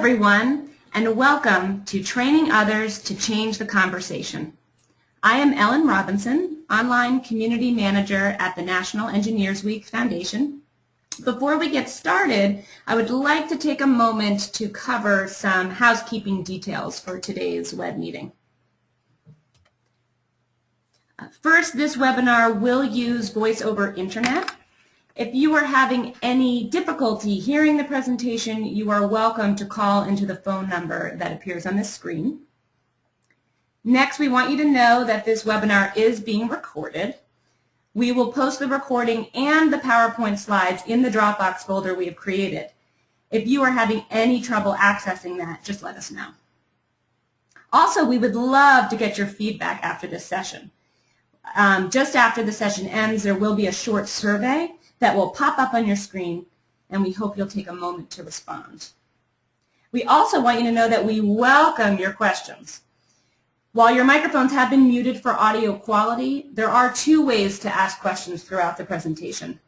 everyone, and welcome to Training Others to Change the Conversation. I am Ellen Robinson, Online Community Manager at the National Engineers Week Foundation. Before we get started, I would like to take a moment to cover some housekeeping details for today's web meeting. First, this webinar will use voice over internet. If you are having any difficulty hearing the presentation, you are welcome to call into the phone number that appears on this screen. Next, we want you to know that this webinar is being recorded. We will post the recording and the PowerPoint slides in the Dropbox folder we have created. If you are having any trouble accessing that, just let us know. Also, we would love to get your feedback after this session. Just after the session ends, there will be a short survey that will pop up on your screen, and we hope you'll take a moment to respond. We also want you to know that we welcome your questions. While your microphones have been muted for audio quality, there are two ways to ask questions throughout the presentation.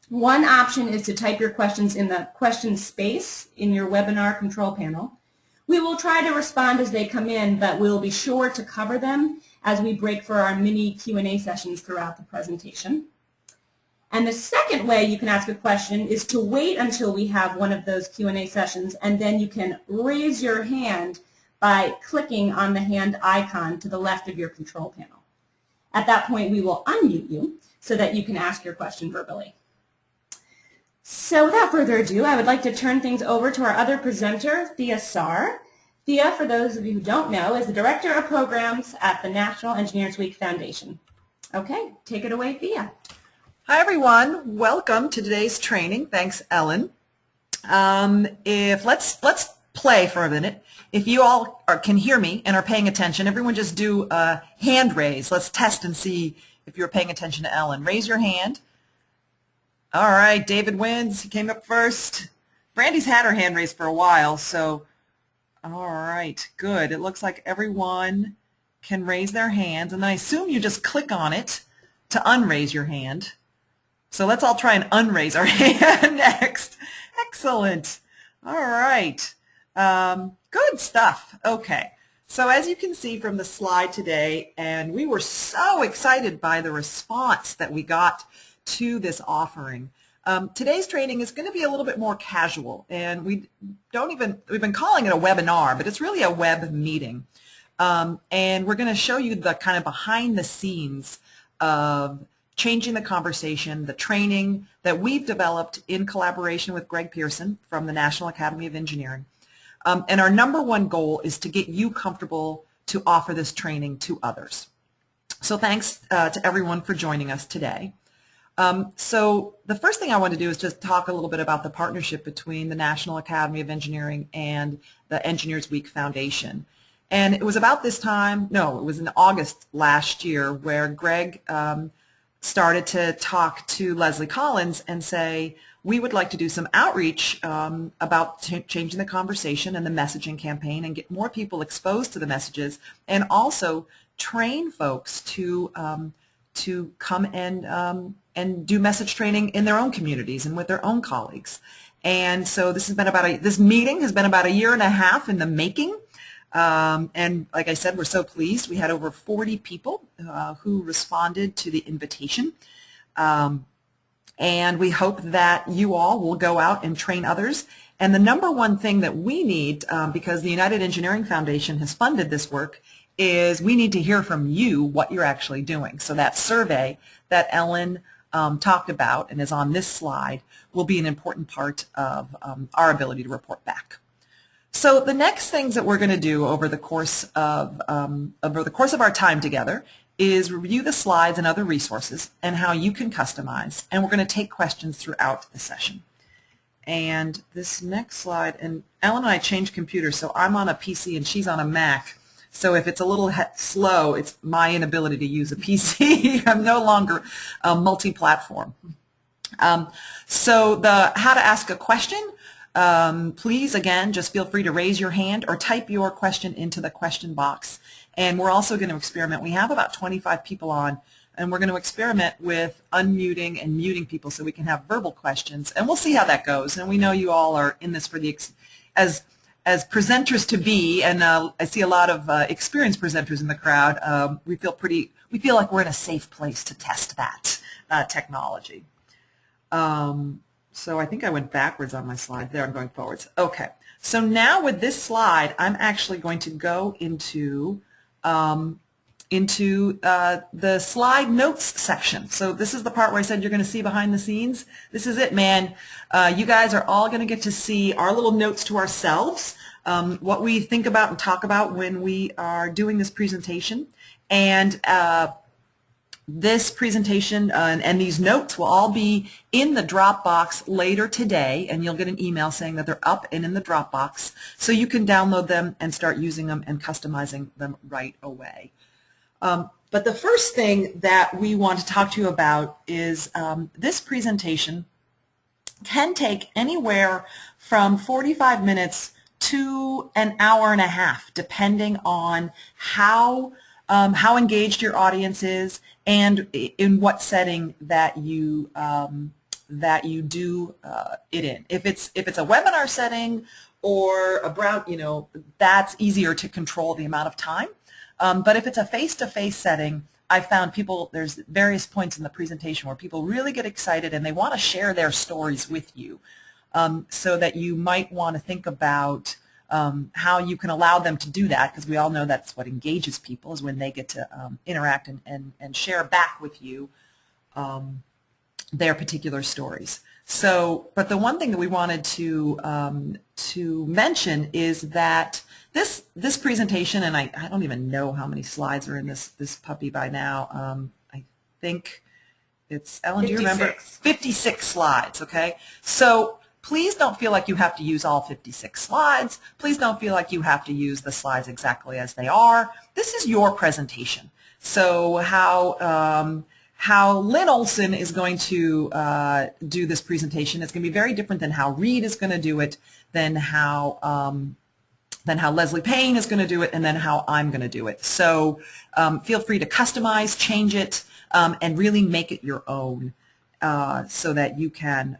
One option is to type your questions in the question space in your webinar control panel. We will try to respond as they come in, but we'll be sure to cover them as we break for our mini Q&A sessions throughout the presentation. And the second way you can ask a question is to wait until we have one of those Q&A sessions, and then you can raise your hand by clicking on the hand icon to the left of your control panel. At that point, we will unmute you so that you can ask your question verbally. So without further ado, I would like to turn things over to our other presenter, Thea Saar. Thea, for those of you who don't know, is the Director of Programs at the National Engineers Week Foundation. Okay, take it away, Thea. Hi everyone, welcome to today's training. Thanks, Ellen. Let's play for a minute. If you all can hear me and are paying attention, everyone just do a hand raise. Let's test and see if you're paying attention to Ellen. Raise your hand. All right, David wins. He came up first. Brandy's had her hand raised for a while, so all right, good. It looks like everyone can raise their hands, and I assume you just click on it to unraise your hand. So let's all try and unraise our hand next. Excellent. All right. Good stuff. Okay. So as you can see from the slide today, and we were so excited by the response that we got to this offering. Today's training is going to be a little bit more casual, and we've been calling it a webinar, but it's really a web meeting. And we're going to show you the kind of behind the scenes of changing the conversation, the training that we've developed in collaboration with Greg Pearson from the National Academy of Engineering. And our number one goal is to get you comfortable to offer this training to others. So thanks to everyone for joining us today. So the first thing I want to do is just talk a little bit about the partnership between the National Academy of Engineering and the Engineers Week Foundation. And it was about this time, no, it was in August last year where Greg started to talk to Leslie Collins and say, we would like to do some outreach about changing the conversation and the messaging campaign and get more people exposed to the messages, and also train folks to come and do message training in their own communities and with their own colleagues. And so this meeting has been about a year and a half in the making. And like I said, we're so pleased. We had over 40 people who responded to the invitation. And we hope that you all will go out and train others. And the number one thing that we need, because the United Engineering Foundation has funded this work, is we need to hear from you what you're actually doing. So that survey that Ellen talked about and is on this slide will be an important part of our ability to report back. So the next things that we're going to do over the course of our time together is review the slides and other resources and how you can customize, and we're going to take questions throughout the session. And this next slide, and Ellen and I changed computers, so I'm on a PC and she's on a Mac. So if it's a little slow, it's my inability to use a PC. I'm no longer multi-platform. So the how to ask a question. Please, again, just feel free to raise your hand or type your question into the question box. And we're also going to experiment. We have about 25 people on, and we're going to experiment with unmuting and muting people so we can have verbal questions. And we'll see how that goes. And we know you all are in this for the, as as presenters to be, and I see a lot of experienced presenters in the crowd, we feel like we're in a safe place to test that technology. So I think I went backwards on my slide there. I'm going forwards. Okay. So now with this slide, I'm actually going to go into the slide notes section. So this is the part where I said you're going to see behind the scenes. This is it, man. You guys are all going to get to see our little notes to ourselves, what we think about and talk about when we are doing this presentation. And this presentation and these notes will all be in the Dropbox later today, and you'll get an email saying that they're up and in the Dropbox, so you can download them and start using them and customizing them right away. But the first thing that we want to talk to you about is this presentation can take anywhere from 45 minutes to an hour and a half, depending on how engaged your audience is and in what setting that you do it in. If it's a webinar setting or a that's easier to control the amount of time. But if it's a face-to-face setting, I found there's various points in the presentation where people really get excited and they want to share their stories with you, so that you might want to think about how you can allow them to do that, because we all know that's what engages people, is when they get to interact and share back with you their particular stories. So, but the one thing that we wanted to mention is that this presentation, and I don't even know how many slides are in this puppy by now. I think it's, Ellen, 56. Do you remember? 56 slides, okay? So please don't feel like you have to use all 56 slides. Please don't feel like you have to use the slides exactly as they are. This is your presentation. So how Lynn Olson is going to do this presentation is going to be very different than how Reed is going to do it, than how Leslie Payne is going to do it, and then how I'm going to do it. So feel free to customize, change it, and really make it your own, so that you can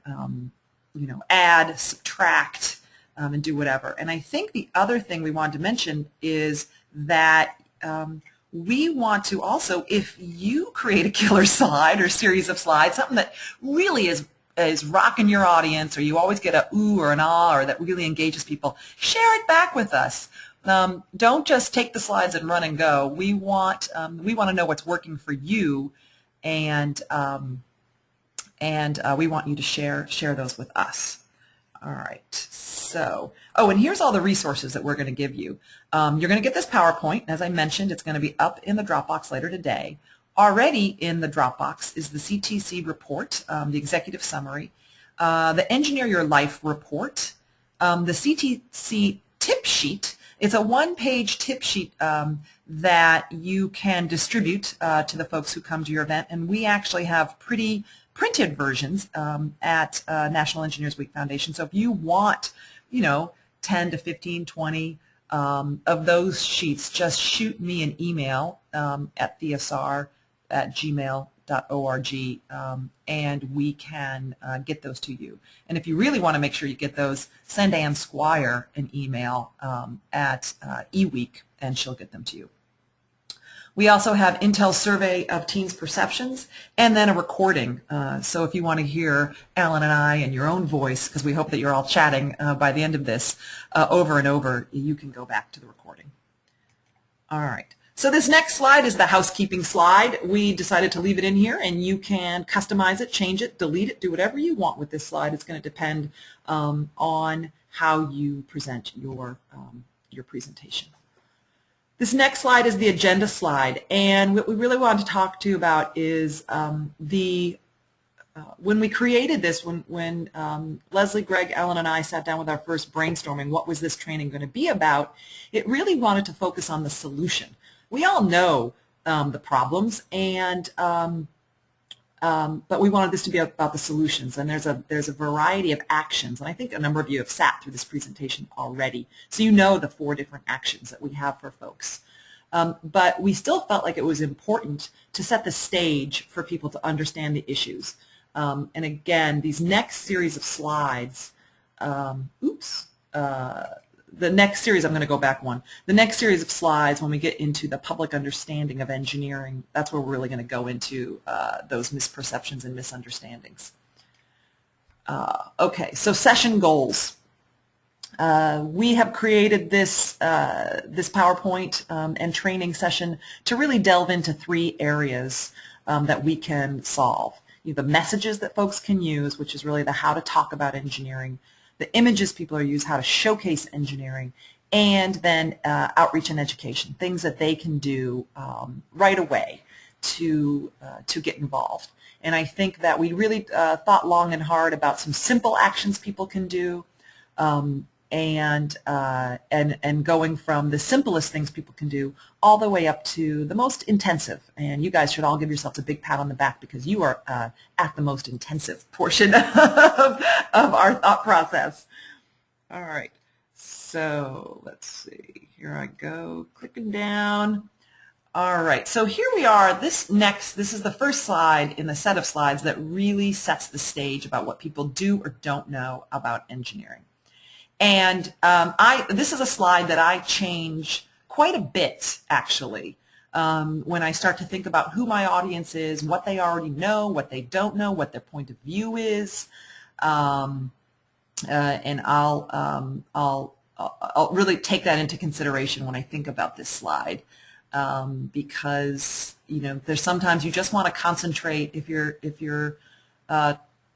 add, subtract, and do whatever. And I think the other thing we wanted to mention is that we want to also, if you create a killer slide or series of slides, something that really is rocking your audience, or you always get a ooh or an ah, or that really engages people, share it back with us. Don't just take the slides and run and go. We want to know what's working for you, and we want you to share those with us. All right. So, and here's all the resources that we're going to give you. You're going to get this PowerPoint. As I mentioned, it's going to be up in the Dropbox later today. Already in the Dropbox is the CTC report, the executive summary, the Engineer Your Life report, the CTC tip sheet. It's a one-page tip sheet that you can distribute to the folks who come to your event, and we actually have pretty printed versions at National Engineers Week Foundation. So if you want, 10 to 15, 20 of those sheets, just shoot me an email at theosar@gmail.org, and we can get those to you. And if you really want to make sure you get those, send Ann Squire an email at EWeek, and she'll get them to you. We also have Intel's survey of teens' perceptions, and then a recording. So if you want to hear Alan and I in your own voice, because we hope that you're all chatting by the end of this over and over, you can go back to the recording. All right. So this next slide is the housekeeping slide. We decided to leave it in here, and you can customize it, change it, delete it, do whatever you want with this slide. It's going to depend on how you present your presentation. This next slide is the agenda slide, and what we really wanted to talk to you about is when we created this, when Leslie, Greg, Ellen, and I sat down with our first brainstorming, what was this training going to be about, it really wanted to focus on the solution. We all know the problems, and but we wanted this to be about the solutions, and there's a variety of actions, and I think a number of you have sat through this presentation already, so you know the 4 different actions that we have for folks. But we still felt like it was important to set the stage for people to understand the issues. And again, these next series of slides, the next series, I'm going to go back one. The next series of slides, when we get into the public understanding of engineering, that's where we're really going to go into those misperceptions and misunderstandings. Okay, so session goals. We have created this this PowerPoint and training session to really delve into 3 areas that we can solve. The messages that folks can use, which is really the how to talk about engineering, the images people are used, how to showcase engineering, and then outreach and education, things that they can do right away to get involved. And I think that we really thought long and hard about some simple actions people can do, and going from the simplest things people can do all the way up to the most intensive. And you guys should all give yourselves a big pat on the back because you are at the most intensive portion of our thought process. All right, so let's see. Here I go, clicking down. All right, so here we are. This is the first slide in the set of slides that really sets the stage about what people do or don't know about engineering. And this is a slide that I change quite a bit, actually, when I start to think about who my audience is, what they already know, what they don't know, what their point of view is, and I'll really take that into consideration when I think about this slide, because there's sometimes you just want to concentrate if you're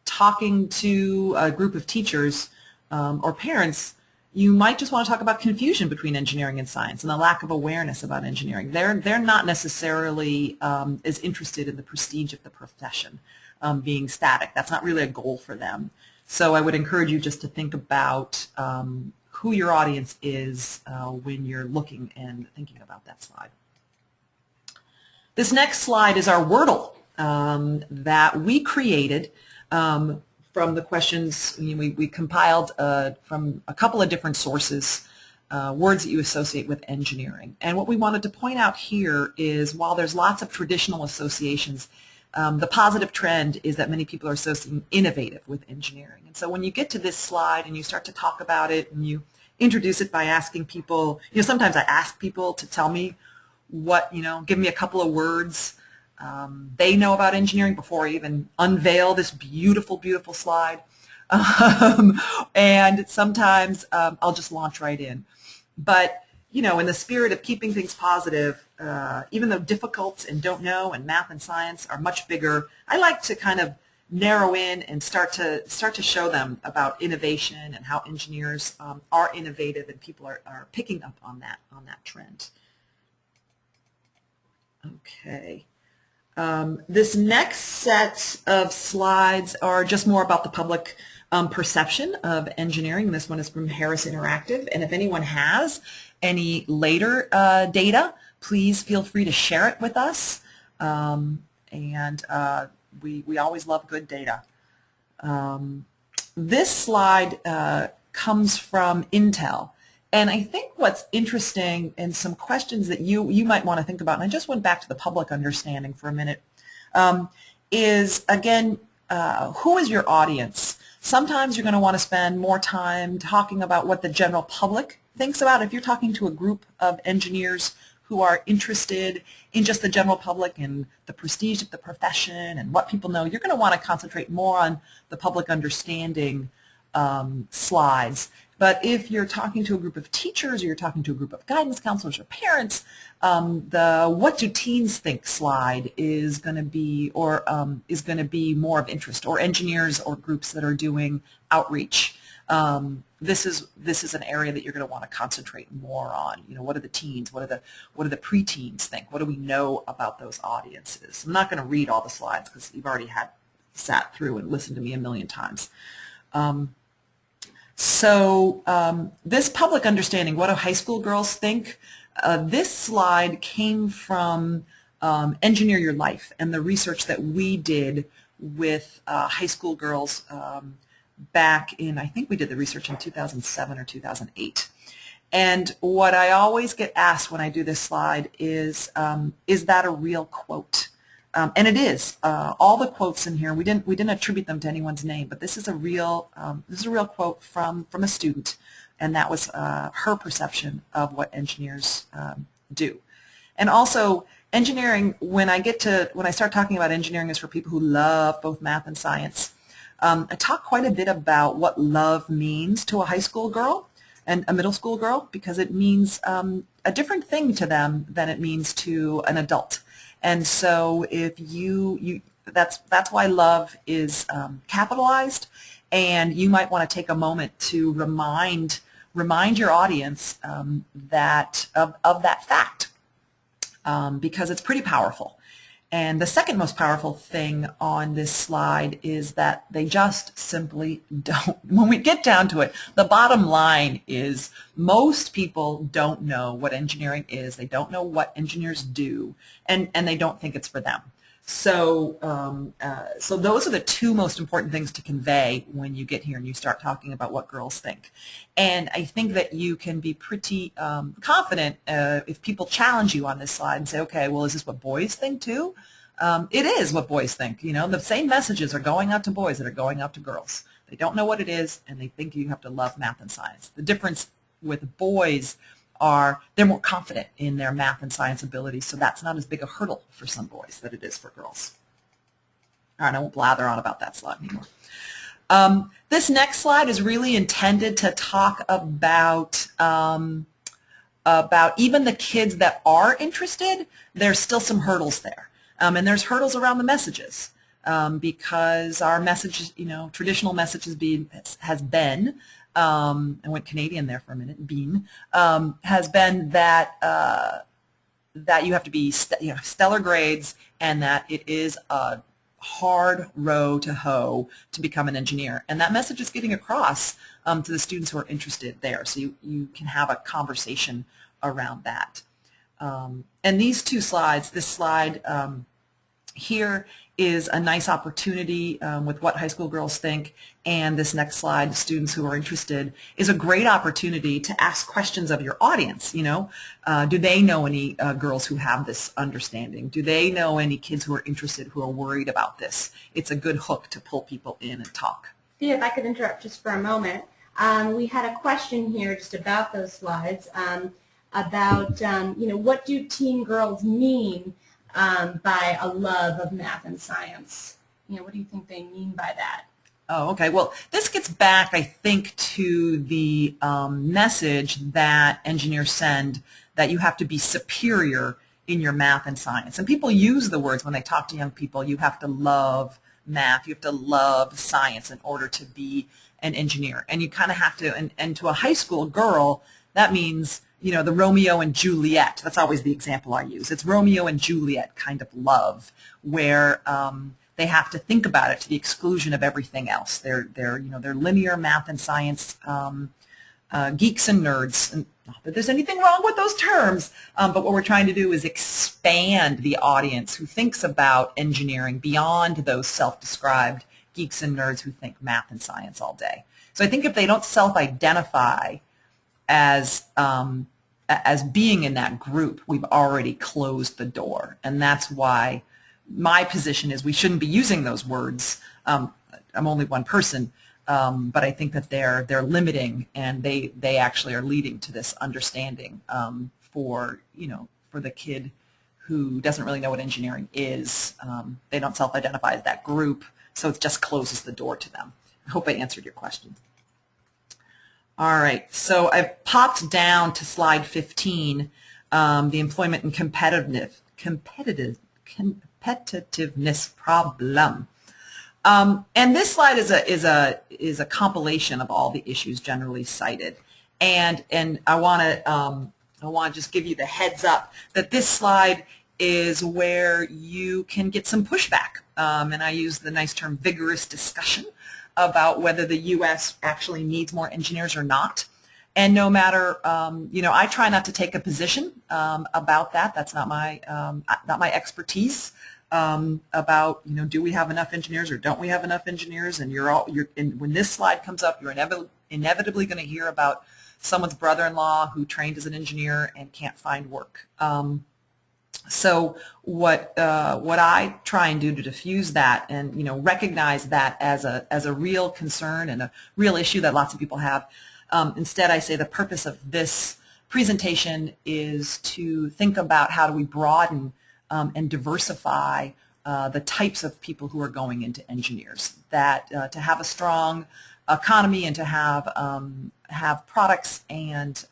talking to a group of teachers. Or parents, you might just want to talk about confusion between engineering and science and the lack of awareness about engineering. They're not necessarily as interested in the prestige of the profession being static. That's not really a goal for them. So I would encourage you just to think about who your audience is when you're looking and thinking about that slide. This next slide is our Wordle that we created from the questions. We compiled from a couple of different sources words that you associate with engineering. And what we wanted to point out here is while there's lots of traditional associations, the positive trend is that many people are associating innovative with engineering. And so when you get to this slide and you start to talk about it and you introduce it by asking people, sometimes I ask people to tell me what, give me a couple of words they know about engineering before I even unveil this beautiful, beautiful slide. And sometimes I'll just launch right in. But, in the spirit of keeping things positive, even though difficult and don't know and math and science are much bigger, I like to kind of narrow in and start to show them about innovation and how engineers are innovative, and people are picking up on that trend. Okay. This next set of slides are just more about the public perception of engineering. This one is from Harris Interactive, and if anyone has any later data, please feel free to share it with us, we always love good data. This slide comes from Intel. And I think what's interesting and some questions that you might want to think about, and I just went back to the public understanding for a minute, is, again, who is your audience? Sometimes you're going to want to spend more time talking about what the general public thinks about. If you're talking to a group of engineers who are interested in just the general public and the prestige of the profession and what people know, you're going to want to concentrate more on the public understanding slides. But if you're talking to a group of teachers or you're talking to a group of guidance counselors or parents, the what do teens think slide is going to be more of interest, or engineers or groups that are doing outreach. This is an area that you're going to want to concentrate more on. What are the teens? What do the preteens think? What do we know about those audiences? I'm not going to read all the slides because you've already sat through and listened to me a million times. This public understanding, what do high school girls think? This slide came from Engineer Your Life and the research that we did with high school girls back in, I think we did the research in 2007 or 2008. And what I always get asked when I do this slide is that a real quote? And it is. All the quotes in here, we didn't attribute them to anyone's name, but this is a real quote from a student and that was her perception of what engineers do. And also, engineering, when I start talking about engineering is for people who love both math and science. I talk quite a bit about what love means to a high school girl and a middle school girl, because it means a different thing to them than it means to an adult. And so if that's why love is capitalized, and you might want to take a moment to remind your audience that of that fact, because it's pretty powerful. And the second most powerful thing on this slide is that they just simply don't. When we get down to it, the bottom line is most people don't know what engineering is. They don't know what engineers do, and they don't think it's for them. So, so those are the two most important things to convey when you get here and you start talking about what girls think. And I think that you can be pretty confident if people challenge you on this slide and say, okay, well, is this what boys think too? It is what boys think. You know, the same messages are going out to boys that are going out to girls. They don't know what it is, and they think you have to love math and science. The difference with boys are they're more confident in their math and science abilities, so that's not as big a hurdle for some boys that it is for girls. All right, I won't blather on about that slide anymore. This next slide is really intended to talk about even the kids that are interested. There's still some hurdles there, and there's hurdles around the messages because our message, traditional message has been. I went Canadian there for a minute. Has been that that you have to be stellar grades, and that it is a hard row to hoe to become an engineer. And that message is getting across to the students who are interested there. So you can have a conversation around that. And these two slides, this slide here is a nice opportunity with what high school girls think, and this next slide, students who are interested, is a great opportunity to ask questions of your audience. Do they know any girls who have this understanding? Do they know any kids who are interested, who are worried about this? It's a good hook to pull people in and talk. If I could interrupt just for a moment. We had a question here just about those slides, about what do teen girls mean by a love of math and science? What do you think they mean by that? Oh, okay. Well, this gets back, I think, to the message that engineers send that you have to be superior in your math and science. And people use the words when they talk to young people, you have to love math, you have to love science in order to be an engineer. And you kind of have to, and to a high school girl, that means the Romeo and Juliet. That's always the example I use. It's Romeo and Juliet kind of love, where they have to think about it to the exclusion of everything else. They're linear math and science geeks and nerds. And not that there's anything wrong with those terms, but what we're trying to do is expand the audience who thinks about engineering beyond those self-described geeks and nerds who think math and science all day. So I think if they don't self-identify as being in that group, we've already closed the door. And that's why my position is we shouldn't be using those words. I'm only one person, but I think that they're limiting, and they actually are leading to this understanding for the kid who doesn't really know what engineering is. They don't self-identify as that group, so it just closes the door to them. I hope I answered your question. All right, so I've popped down to slide 15, the employment and competitiveness problem. And this slide is a compilation of all the issues generally cited, and I want to just give you the heads up that this slide is where you can get some pushback, and I use the nice term vigorous discussion about whether the U.S. actually needs more engineers or not. And no matter, I try not to take a position about that. That's not my expertise about, do we have enough engineers or don't we have enough engineers? And when this slide comes up, you're inevitably going to hear about someone's brother-in-law who trained as an engineer and can't find work. So what I try and do to diffuse that and recognize that as a real concern and a real issue that lots of people have Instead, I say the purpose of this presentation is to think about how do we broaden and diversify the types of people who are going into engineers. That to have a strong economy and to have products and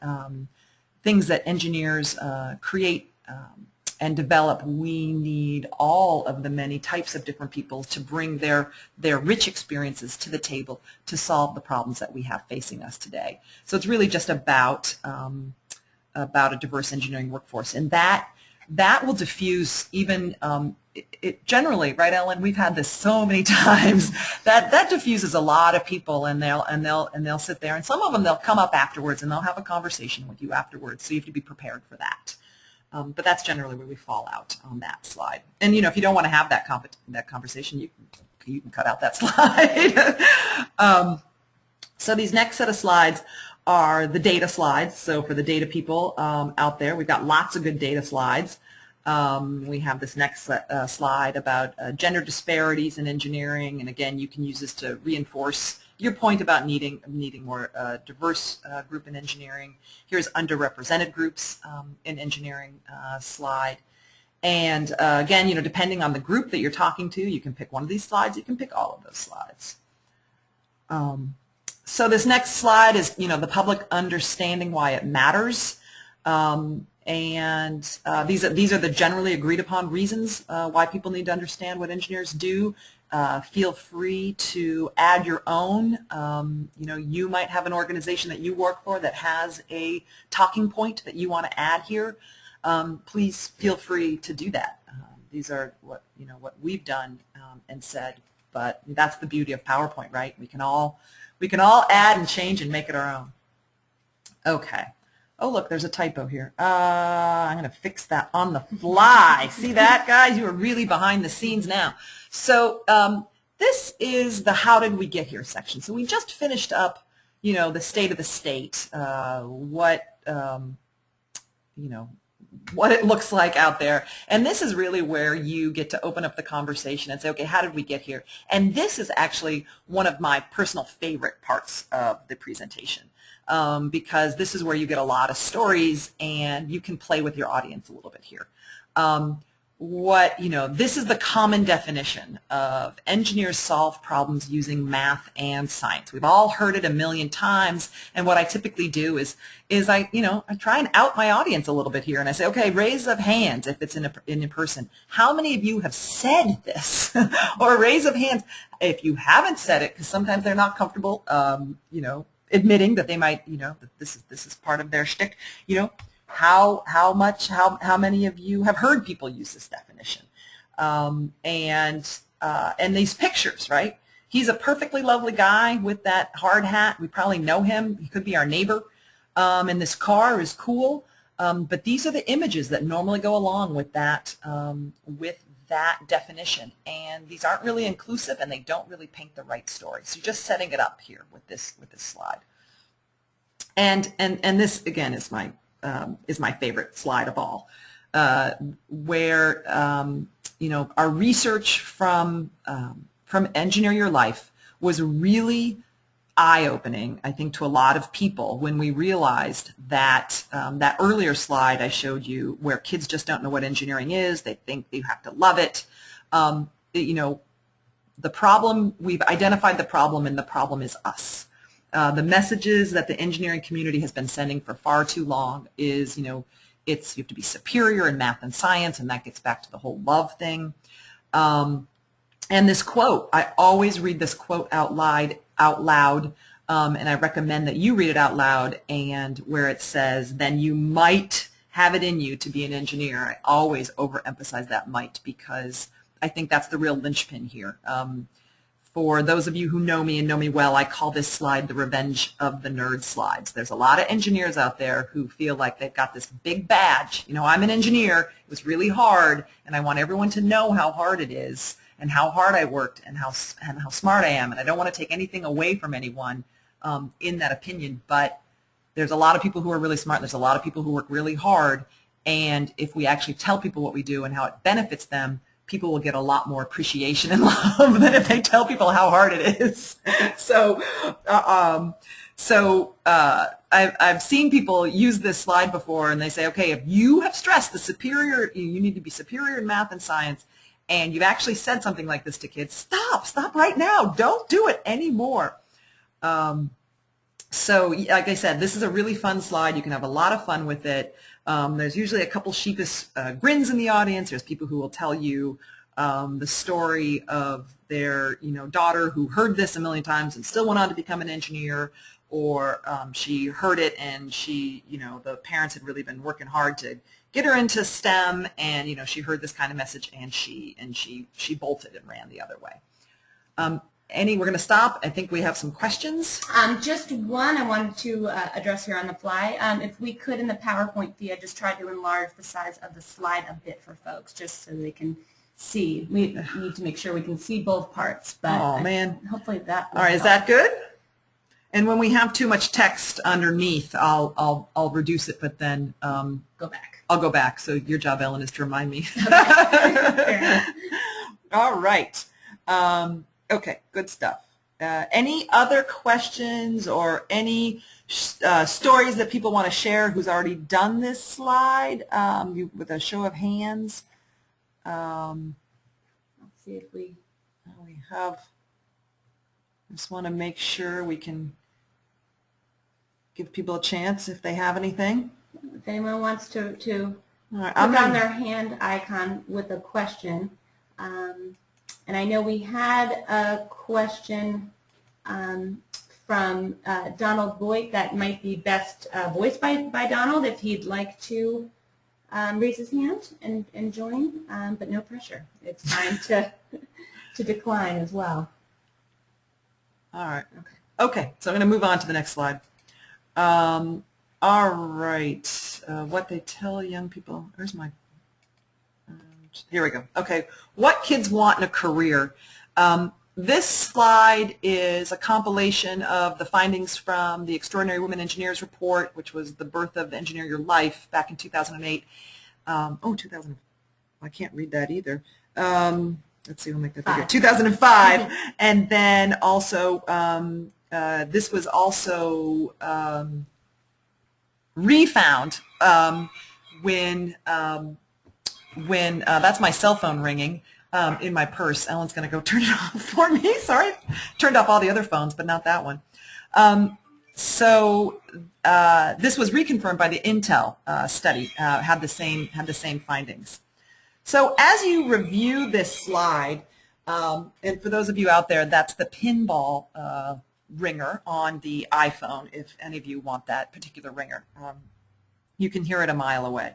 things that engineers create and develop, we need all of the many types of different people to bring their rich experiences to the table to solve the problems that we have facing us today. So it's really just about a diverse engineering workforce, and that will diffuse even it generally, right, Ellen? We've had this so many times that diffuses a lot of people, and they'll sit there, and some of them they'll come up afterwards and they'll have a conversation with you afterwards. So you have to be prepared for that. But that's generally where we fall out on that slide. And if you don't want to have that conversation, you can cut out that slide. So these next set of slides are the data slides. So for the data people out there, we've got lots of good data slides. We have this next slide about gender disparities in engineering, and again, you can use this to reinforce your point about needing more diverse group in engineering. Here's underrepresented groups in engineering slide. And again, depending on the group that you're talking to, you can pick one of these slides, you can pick all of those slides. So this next slide is, the public understanding why it matters. And these are the generally agreed upon reasons why people need to understand what engineers do. Feel free to add your own. You might have an organization that you work for that has a talking point that you want to add here. Please feel free to do that. These are what we've done and said, but that's the beauty of PowerPoint, right? We can all add and change and make it our own. Okay. Oh, look, there's a typo here. I'm going to fix that on the fly. See that, guys? You are really behind the scenes now. So this is the how did we get here section. So we just finished up, the state of the state, what it looks like out there. And this is really where you get to open up the conversation and say, okay, how did we get here? And this is actually one of my personal favorite parts of the presentation. Because this is where you get a lot of stories and you can play with your audience a little bit here. This is the common definition of engineers solve problems using math and science. We've all heard it a million times, and what I typically do is I try and out my audience a little bit here, and I say, okay, raise of hands if it's in person. How many of you have said this? Or raise of hands if you haven't said it, because sometimes they're not comfortable, admitting that they might, that this is part of their shtick, how many of you have heard people use this definition? And these pictures, right? He's a perfectly lovely guy with that hard hat. We probably know him. He could be our neighbor. And this car is cool. But these are the images that normally go along with that definition. And these aren't really inclusive, and they don't really paint the right story. So you're just setting it up here with this slide. And this again is my favorite slide of all, where our research from Engineer Your Life was really eye-opening, I think, to a lot of people when we realized that that earlier slide I showed you, where kids just don't know what engineering is, they think they have to love it. The problem, we've identified the problem, and the problem is us. The messages that the engineering community has been sending for far too long is, you have to be superior in math and science, and that gets back to the whole love thing. And this quote, I always read this quote out loud, and I recommend that you read it out loud, and where it says, then you might have it in you to be an engineer. I always overemphasize that might, because I think that's the real linchpin here. For those of you who know me and know me well, I call this slide the revenge of the nerd slides. There's a lot of engineers out there who feel like they've got this big badge. I'm an engineer. It was really hard, and I want everyone to know how hard it is and how hard I worked and how smart I am. And I don't want to take anything away from anyone in that opinion, but there's a lot of people who are really smart. There's a lot of people who work really hard, and if we actually tell people what we do and how it benefits them, people will get a lot more appreciation and love than if they tell people how hard it is. So So I've seen people use this slide before, and they say, okay, if you have stressed the superior, you need to be superior in math and science, and you've actually said something like this to kids, stop right now. Don't do it anymore. So like I said, this is a really fun slide. You can have a lot of fun with it. There's usually a couple sheepish grins in the audience. There's people who will tell you the story of their daughter who heard this a million times and still went on to become an engineer, or she heard it and she, the parents had really been working hard to get her into STEM, and she heard this kind of message and she bolted and ran the other way. We're going to stop. I think we have some questions. Just one I wanted to address here on the fly. If we could, in the PowerPoint feed, just try to enlarge the size of the slide a bit for folks, just so they can see. We need to make sure we can see both parts. But man. Hopefully that will All right, help. is that good? And when we have too much text underneath, I'll reduce it, but then go back. I'll go back. So your job, Ellen, is to remind me. Okay. All right. Okay, good stuff. Any other questions or any stories that people want to share who's already done this slide with a show of hands? Let's see if we have. I just want to make sure we can give people a chance if they have anything. If anyone wants to All right, click on their hand icon with a question. And I know we had a question from Donald Boyd that might be best voiced by Donald if he'd like to raise his hand and join, but no pressure. It's fine to decline as well. All right. Okay, so I'm going to move on to the next slide. All right. What they tell young people. Where's my... Here we go. Okay, what kids want in a career. This slide is a compilation of the findings from the Extraordinary Women Engineers Report, which was the birth of Engineer Your Life back in 2008. 2000. I can't read that either. Let's see, we'll make that figure. 2005. And then also, this was also refound when that's my cell phone ringing in my purse. Ellen's going to go turn it off for me. Sorry. Turned off all the other phones, but not that one. So this was reconfirmed by the Intel study, had the same findings. So as you review this slide, and for those of you out there, that's the pinball ringer on the iPhone, if any of you want that particular ringer. You can hear it a mile away.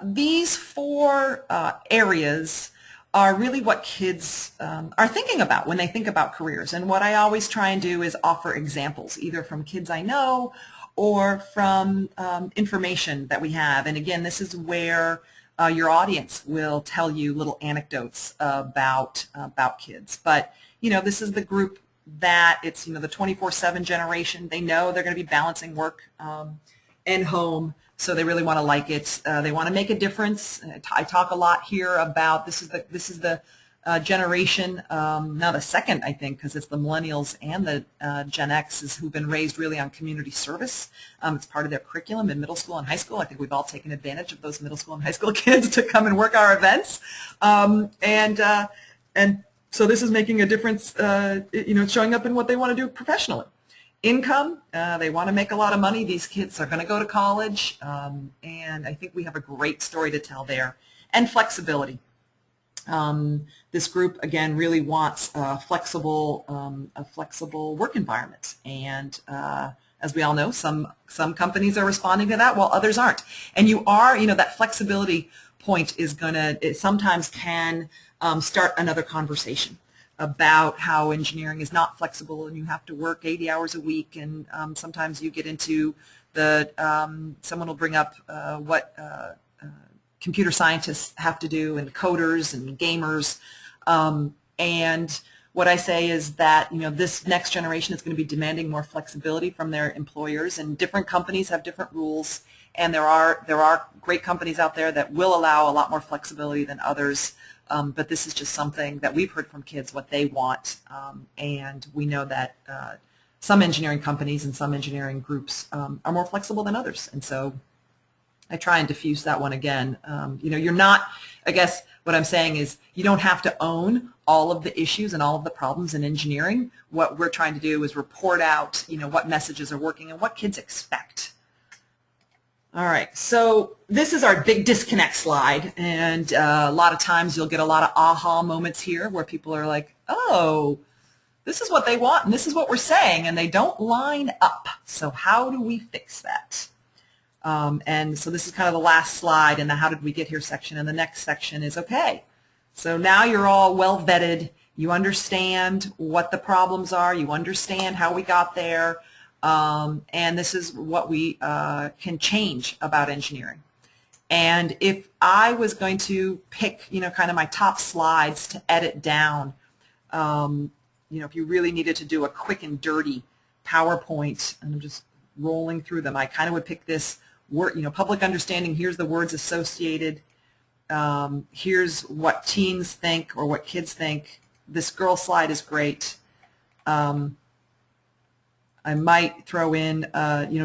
These four areas are really what kids are thinking about when they think about careers. And what I always try and do is offer examples, either from kids I know or from information that we have. And again, this is where your audience will tell you little anecdotes about kids. But, this is the group that it's, the 24/7 generation. They know they're going to be balancing work and home. So they really want to like it. They want to make a difference. I talk a lot here about this is the generation, now the second, I think, because it's the millennials and the Gen X's who've been raised really on community service. It's part of their curriculum in middle school and high school. I think we've all taken advantage of those middle school and high school kids to come and work our events. And so this is making a difference, showing up in what they want to do professionally. Income, they want to make a lot of money. These kids are going to go to college, and I think we have a great story to tell there. And flexibility. This group, again, really wants a flexible work environment. And as we all know, some companies are responding to that while others aren't. And that flexibility point is it sometimes can start another conversation about how engineering is not flexible and you have to work 80 hours a week, and sometimes you get into someone will bring up what computer scientists have to do, and coders and gamers, and what I say is that this next generation is going to be demanding more flexibility from their employers, and different companies have different rules, and there are great companies out there that will allow a lot more flexibility than others. but this is just something that we've heard from kids what they want, and we know that some engineering companies and some engineering groups are more flexible than others, and so I try and diffuse that one again. You're not, I guess what I'm saying is you don't have to own all of the issues and all of the problems in engineering. What we're trying to do is report out, what messages are working and what kids expect. All right, so this is our big disconnect slide, and a lot of times you'll get a lot of aha moments here where people are like, oh, this is what they want and this is what we're saying, and they don't line up. So how do we fix that? And so this is kind of the last slide in the how did we get here section, and the next section is okay. So now you're all well vetted. You understand what the problems are. You understand how we got there. And this is what we can change about engineering. And if I was going to pick, kind of my top slides to edit down, if you really needed to do a quick and dirty PowerPoint, and I'm just rolling through them, I kind of would pick this word, public understanding. Here's the words associated. Here's what teens think or what kids think. This girl slide is great. I might throw in,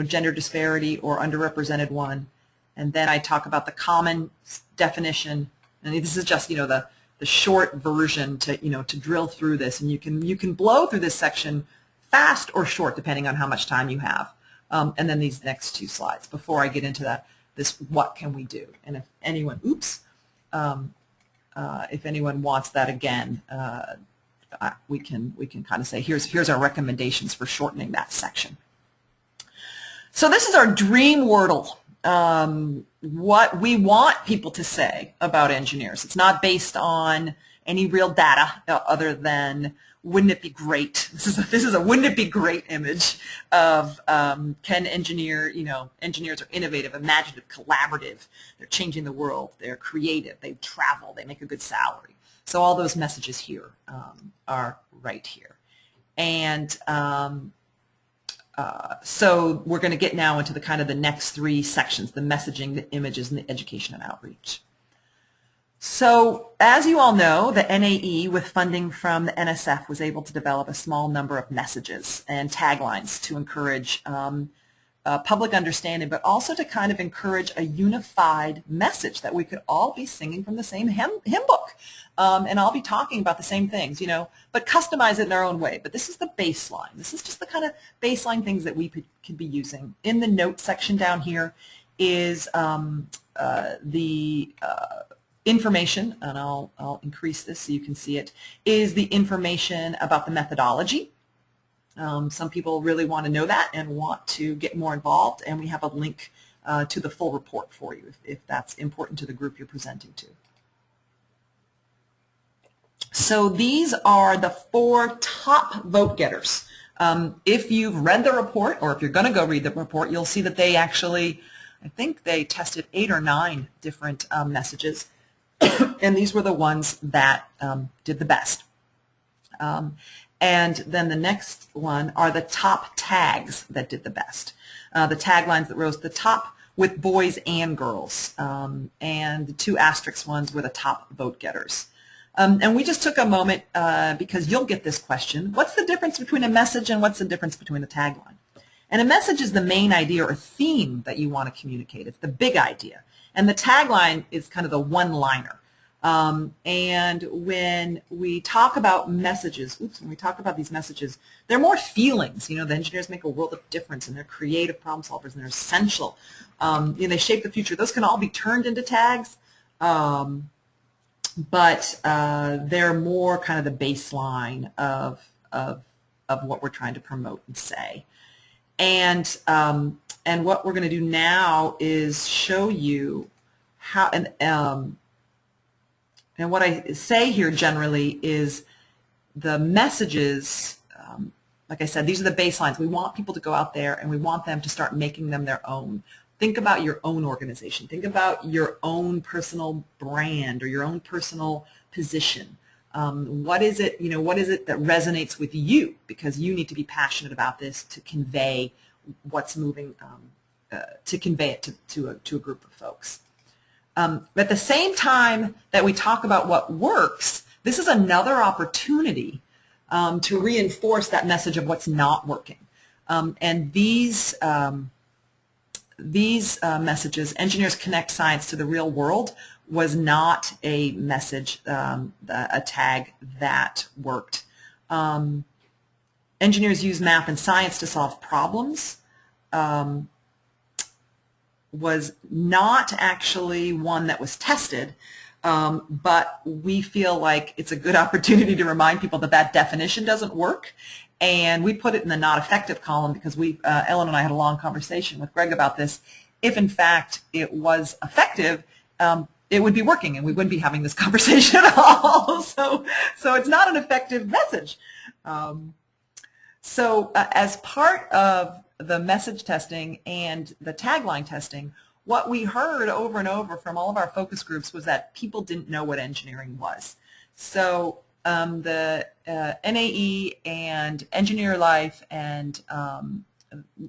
gender disparity or underrepresented one, and then I talk about the common definition. And this is just, the short version to, to drill through this, and you can blow through this section fast or short depending on how much time you have. And then these next two slides before I get into that, this what can we do? And if anyone, if anyone wants that again, we can kind of say here's our recommendations for shortening that section. So this is our dream Wordle. What we want people to say about engineers. It's not based on any real data other than wouldn't it be great? This is a wouldn't it be great image of can engineers are innovative, imaginative, collaborative. They're changing the world. They're creative. They travel. They make a good salary. So all those messages here are right here. And so we're going to get now into the kind of the next three sections, the messaging, the images, and the education and outreach. So as you all know, the NAE, with funding from the NSF, was able to develop a small number of messages and taglines to encourage public understanding, but also to kind of encourage a unified message that we could all be singing from the same hymn book. And I'll be talking about the same things, but customize it in our own way. But this is the baseline. This is just the kind of baseline things that we could be using. In the notes section down here is the information, and I'll increase this so you can see it, is the information about the methodology. Some people really want to know that and want to get more involved, and we have a link to the full report for you if that's important to the group you're presenting to. So these are the 4 top vote getters. If you've read the report, or if you're going to go read the report, you'll see that they actually, I think they tested 8 or 9 different messages, and these were the ones that did the best. And then the next one are the top tags that did the best. The taglines that rose to the top with boys and girls, and the 2 asterisk ones were the top vote getters. And we just took a moment because you'll get this question. What's the difference between a message and what's the difference between a tagline? And a message is the main idea or theme that you want to communicate. It's the big idea. And the tagline is kind of the one-liner. And when we talk about messages, when we talk about these messages, they're more feelings. The engineers make a world of difference, and they're creative problem solvers, and they're essential. They shape the future. Those can all be turned into tags. But they're more kind of the baseline of what we're trying to promote and say. And what we're going to do now is show you how, and what I say here generally is the messages, like I said, these are the baselines. We want people to go out there and we want them to start making them their own. Think about your own organization. Think about your own personal brand or your own personal position. What is it, what is it that resonates with you? Because you need to be passionate about this to convey what's moving, to convey it to a group of folks. At the same time that we talk about what works, this is another opportunity to reinforce that message of what's not working. And these messages, engineers connect science to the real world, was not a message, a tag that worked. Engineers use math and science to solve problems was not actually one that was tested, but we feel like it's a good opportunity to remind people that that definition doesn't work. And we put it in the not effective column because Ellen and I had a long conversation with Greg about this. If in fact it was effective, it would be working and we wouldn't be having this conversation at all. So it's not an effective message. As part of the message testing and the tagline testing, what we heard over and over from all of our focus groups was that people didn't know what engineering was. So the NAE and Engineer Life and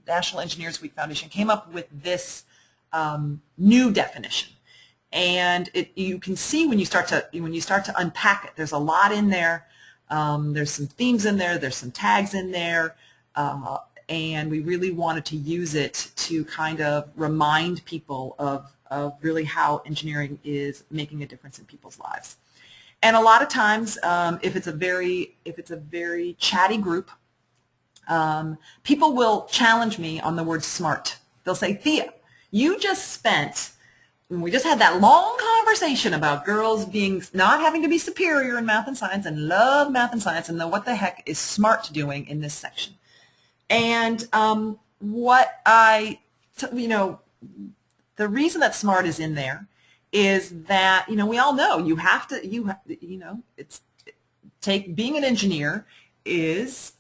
National Engineers Week Foundation came up with this new definition. And you can see when you start to unpack it, there's a lot in there. There's some themes in there. There's some tags in there. And we really wanted to use it to kind of remind people of really how engineering is making a difference in people's lives. And a lot of times, if it's a very chatty group, people will challenge me on the word smart. They'll say, Thea, we just had that long conversation about girls not having to be superior in math and science and love math and science, and then what the heck is SMART doing in this section? And the reason that SMART is in there is that, we all know being an engineer is,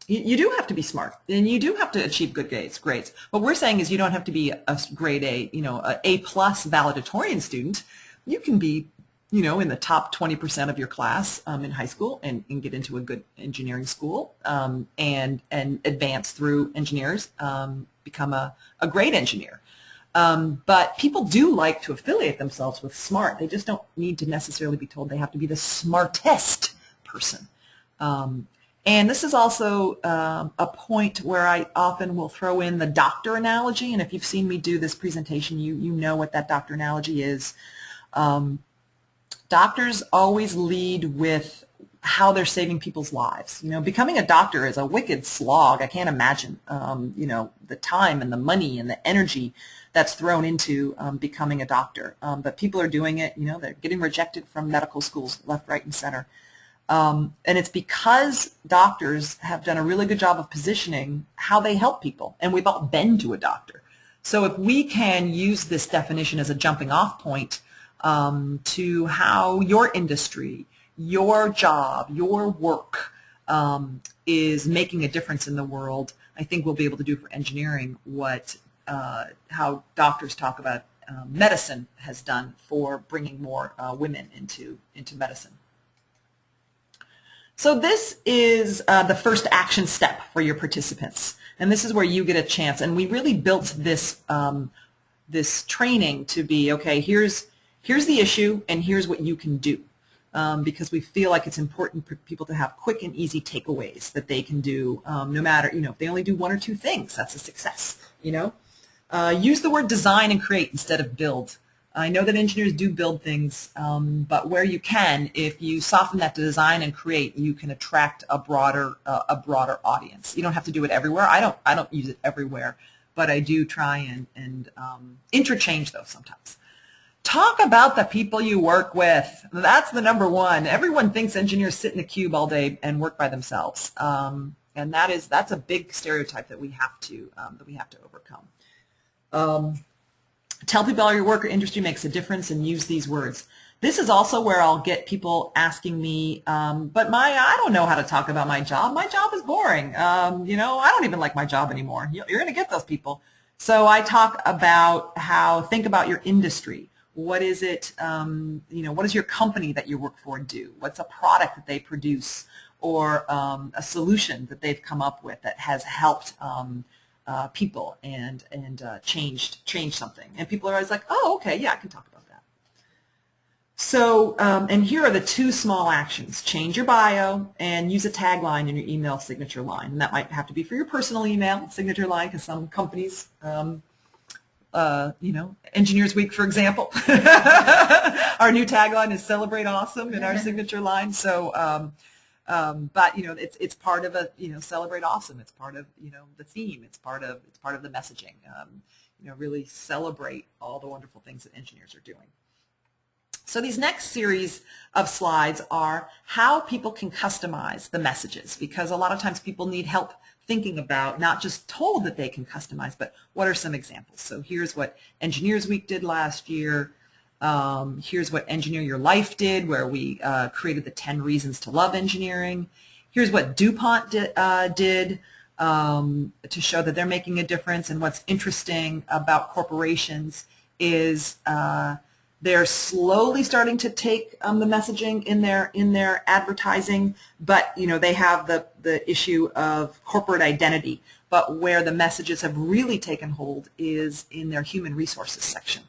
you do have to be smart and you do have to achieve good grades. What we're saying is you don't have to be a grade A, a A+ valedictorian student. You can be, in the top 20% of your class in high school and get into a good engineering school and advance through engineers, become a great engineer. But people do like to affiliate themselves with smart. They just don't need to necessarily be told they have to be the smartest person. And this is also a point where I often will throw in the doctor analogy. And if you've seen me do this presentation, you know what that doctor analogy is. Doctors always lead with how they're saving people's lives. Becoming a doctor is a wicked slog. I can't imagine, the time and the money and the energy that's thrown into becoming a doctor. But people are doing it. They're getting rejected from medical schools left, right, and center. And it's because doctors have done a really good job of positioning how they help people. And we've all been to a doctor. So if we can use this definition as a jumping off point to how your industry, your job, your work is making a difference in the world, I think we'll be able to do for engineering what how doctors talk about medicine has done for bringing more women into medicine. So this is the first action step for your participants, and this is where you get a chance. And we really built this this training to be, okay, here's the issue, and here's what you can do, because we feel like it's important for people to have quick and easy takeaways that they can do, no matter, if they only do one or two things, that's a success. Use the word design and create instead of build. I know that engineers do build things, but where you can, if you soften that to design and create, you can attract a broader audience. You don't have to do it everywhere. I don't use it everywhere, but I do try and interchange those sometimes. Talk about the people you work with. That's the number one. Everyone thinks engineers sit in a cube all day and work by themselves, and that's a big stereotype that we have to overcome. Tell people how your work or industry makes a difference and use these words. This is also where I'll get people asking me, but I don't know how to talk about my job. My job is boring. I don't even like my job anymore. You're going to get those people. So I talk about think about your industry. What is it, what does your company that you work for do? What's a product that they produce or a solution that they've come up with that has helped people and change something. And people are always like, oh, okay, yeah, I can talk about that. So, and here are the two small actions. Change your bio and use a tagline in your email signature line. And that might have to be for your personal email signature line, because some companies, Engineers Week, for example, our new tagline is Celebrate Awesome in our signature line. So, but it's part of a Celebrate Awesome. It's part of the theme. It's part of the messaging. Really celebrate all the wonderful things that engineers are doing. So these next series of slides are how people can customize the messages, because a lot of times people need help thinking about, not just told that they can customize, but what are some examples. So here's what Engineers Week did last year. Here's what Engineer Your Life did, where we created the 10 reasons to love engineering. Here's what DuPont did to show that they're making a difference. And what's interesting about corporations is they're slowly starting to take the messaging in their advertising, but they have the issue of corporate identity. But where the messages have really taken hold is in their human resources section,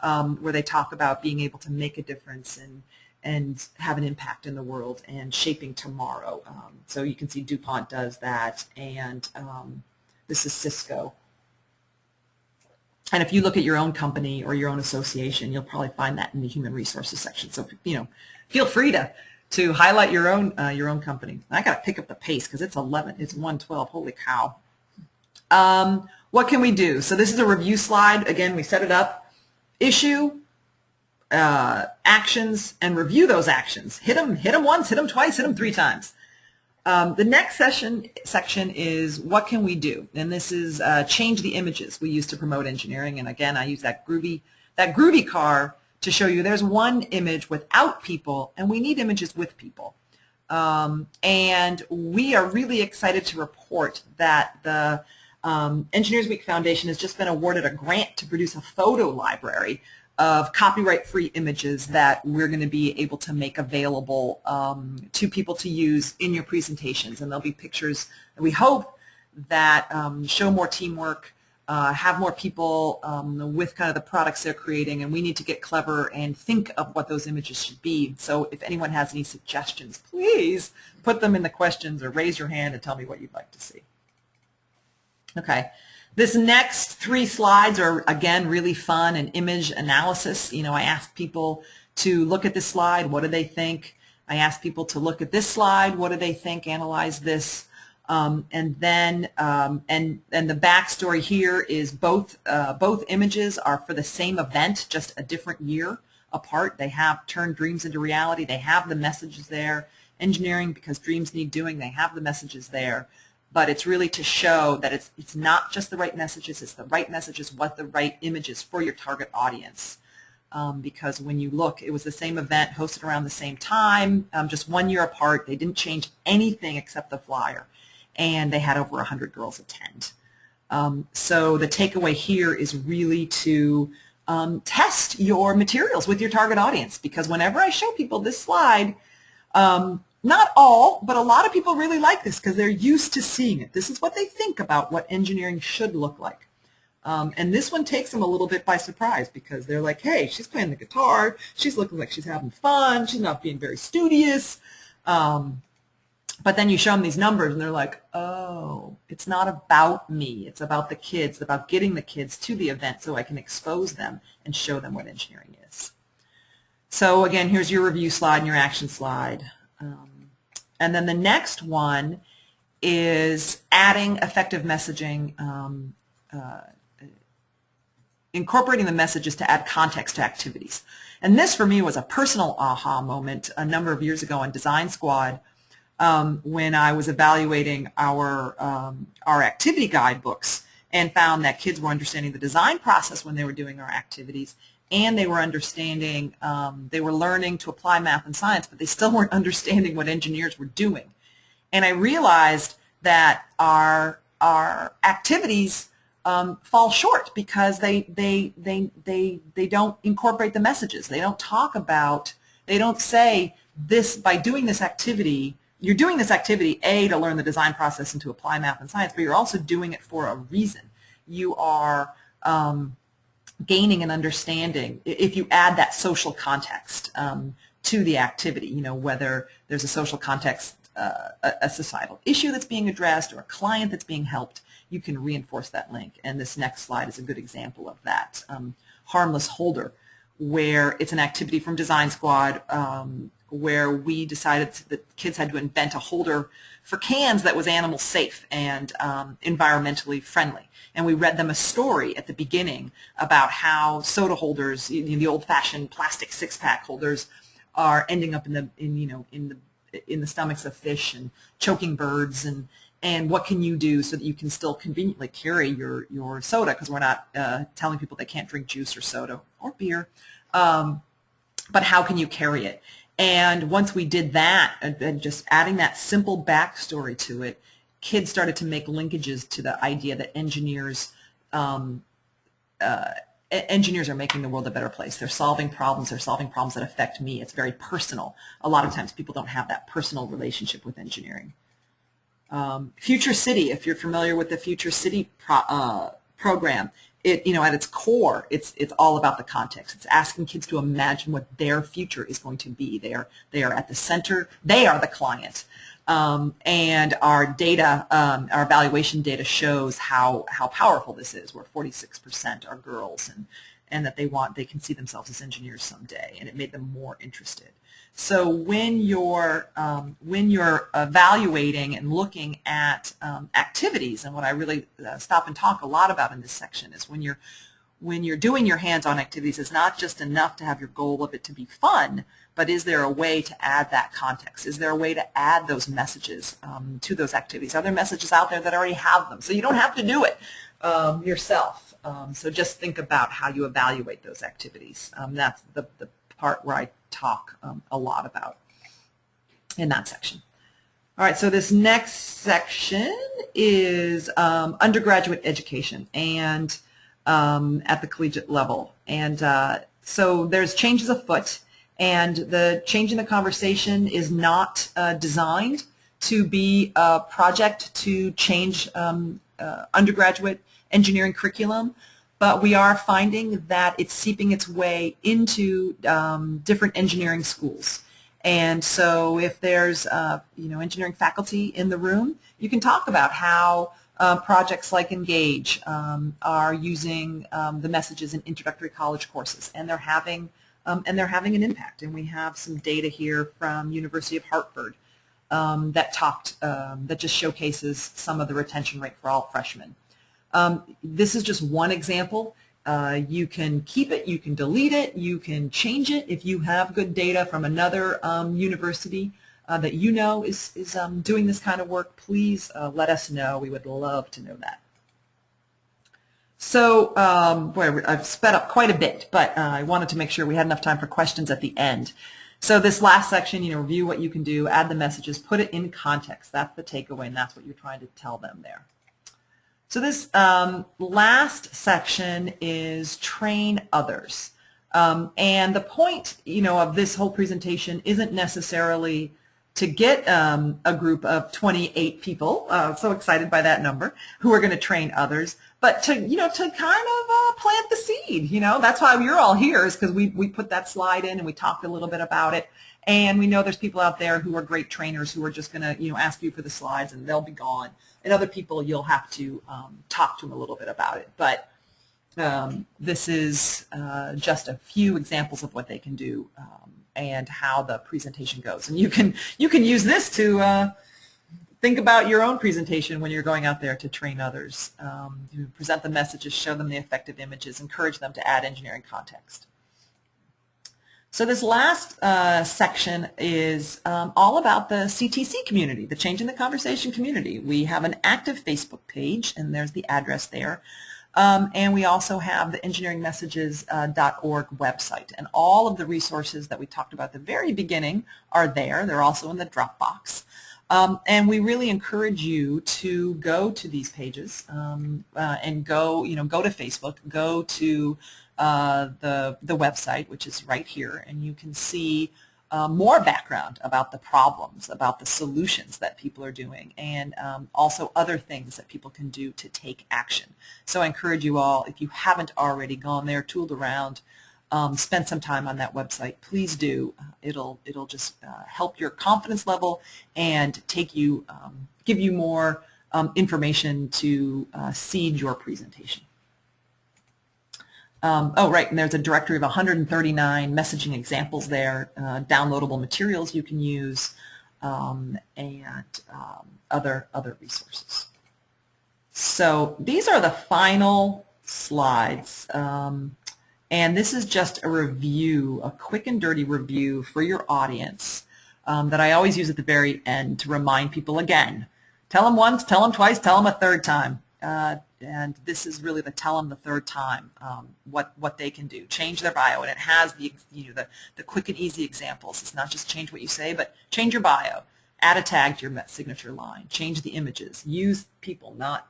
where they talk about being able to make a difference and have an impact in the world and shaping tomorrow. So you can see DuPont does that, and this is Cisco. And if you look at your own company or your own association, you'll probably find that in the human resources section. So feel free to highlight your own company. I got to pick up the pace because it's 11. It's 1:12. Holy cow! What can we do? So this is a review slide. Again, we set it up. Issue, actions, and review those actions. Hit them once, hit them twice, hit them 3 times. The next section is what can we do? And this is change the images we use to promote engineering. And again, I use that groovy car to show you there's one image without people, and we need images with people. And we are really excited to report that the Engineers Week Foundation has just been awarded a grant to produce a photo library of copyright-free images that we're going to be able to make available to people to use in your presentations. And there'll be pictures that we hope that show more teamwork, have more people with kind of the products they're creating, and we need to get clever and think of what those images should be. So if anyone has any suggestions, please put them in the questions or raise your hand and tell me what you'd like to see. Okay. This next 3 slides are, again, really fun and image analysis. I asked people to look at this slide. What do they think? I asked people to look at this slide. What do they think? Analyze this. And then and the backstory here is both images are for the same event, just a different year apart. They have turned dreams into reality. They have the messages there. Engineering, because dreams need doing, they have the messages there. But it's really to show that it's not just the right messages, it's the right messages, what the right images for your target audience. Because when you look, it was the same event hosted around the same time, just 1 year apart. They didn't change anything except the flyer. And they had over 100 girls attend. So the takeaway here is really to test your materials with your target audience. Because whenever I show people this slide, not all, but a lot of people really like this because they're used to seeing it. This is what they think about what engineering should look like. And this one takes them a little bit by surprise because they're like, hey, she's playing the guitar. She's looking like she's having fun. She's not being very studious. But then you show them these numbers and they're like, oh, it's not about me. It's about the kids, about getting the kids to the event so I can expose them and show them what engineering is. So again, here's your review slide and your action slide. And then the next one is adding effective messaging, incorporating the messages to add context to activities. And this for me was a personal aha moment a number of years ago on Design Squad when I was evaluating our activity guidebooks and found that kids were understanding the design process when they were doing our activities, and they were understanding, they were learning to apply math and science, but they still weren't understanding what engineers were doing. And I realized that our activities fall short because they don't incorporate the messages. They don't talk about, they don't say this, by doing this activity, you're doing this activity, A, to learn the design process and to apply math and science, but you're also doing it for a reason. You are gaining an understanding if you add that social context to the activity, you know, whether there's a social context, a societal issue that's being addressed or a client that's being helped, you can reinforce that link. And this next slide is a good example of that. Harmless Holder, where it's an activity from Design Squad where we decided that kids had to invent a holder for cans that was animal safe and environmentally friendly. And we read them a story at the beginning about how soda holders, the old-fashioned plastic six-pack holders, are ending up in the stomachs of fish and choking birds, and what can you do so that you can still conveniently carry your soda, because we're not telling people they can't drink juice or soda or beer, but how can you carry it? And once we did that, and just adding that simple backstory to it, kids started to make linkages to the idea that engineers are making the world a better place. They're solving problems. They're solving problems that affect me. It's very personal. A lot of times people don't have that personal relationship with engineering. Future City, if you're familiar with the Future City program, at its core, it's all about the context. It's asking kids to imagine what their future is going to be. They are at the center. They are the client. And our data, our evaluation data shows how powerful this is, where 46% are girls, and that they can see themselves as engineers someday, and it made them more interested. So when you're evaluating and looking at activities, and what I really stop and talk a lot about in this section is when you're doing your hands-on activities, it's not just enough to have your goal of it to be fun, but is there a way to add that context? Is there a way to add those messages to those activities? Are there messages out there that already have them? So you don't have to do it yourself. So just think about how you evaluate those activities. That's the part where I talk a lot about in that section. All right, so this next section is undergraduate education and at the collegiate level. And so there's changes afoot, and the change in the conversation is not designed to be a project to change undergraduate engineering curriculum, but we are finding that it's seeping its way into different engineering schools. And so if there's engineering faculty in the room, you can talk about how projects like Engage are using the messages in introductory college courses, and they're having an impact. And we have some data here from University of Hartford that just showcases some of the retention rate for all freshmen. This is just one example. You can keep it, you can delete it, you can change it. If you have good data from another university that you know is doing this kind of work, please let us know. We would love to know that. So, boy, I've sped up quite a bit, but I wanted to make sure we had enough time for questions at the end. So this last section, review what you can do, add the messages, put it in context. That's the takeaway, and that's what you're trying to tell them there. So this last section is train others. And the point, of this whole presentation isn't necessarily to get a group of 28 people, so excited by that number, who are going to train others, but to, to kind of plant the seed. That's why you're all here, is because we put that slide in and we talked a little bit about it. And we know there's people out there who are great trainers who are just going to, ask you for the slides and they'll be gone. And other people, you'll have to talk to them a little bit about it. But this is just a few examples of what they can do and how the presentation goes. And you can use this to think about your own presentation when you're going out there to train others. You present the messages, show them the effective images, encourage them to add engineering context. So this last section is all about the CTC community, the Change in the Conversation community. We have an active Facebook page, and there's the address there. And we also have the engineeringmessages.org website. And all of the resources that we talked about at the very beginning are there. They're also in the Dropbox. And we really encourage you to go to these pages and go to Facebook, go to the website, which is right here, and you can see more background about the problems, about the solutions that people are doing, and also other things that people can do to take action. So I encourage you all, if you haven't already gone there, tooled around, spend some time on that website. Please do. It'll just help your confidence level and take you, give you more information to seed your presentation. Oh, right, and there's a directory of 139 messaging examples there, downloadable materials you can use, and other resources. So these are the final slides, and this is just a review, a quick and dirty review for your audience that I always use at the very end to remind people again. Tell them once, tell them twice, tell them a third time. And this is really the tell them the third time what they can do. Change their bio, and it has the quick and easy examples. It's not just change what you say, but change your bio. Add a tag to your signature line. Change the images. Use people, not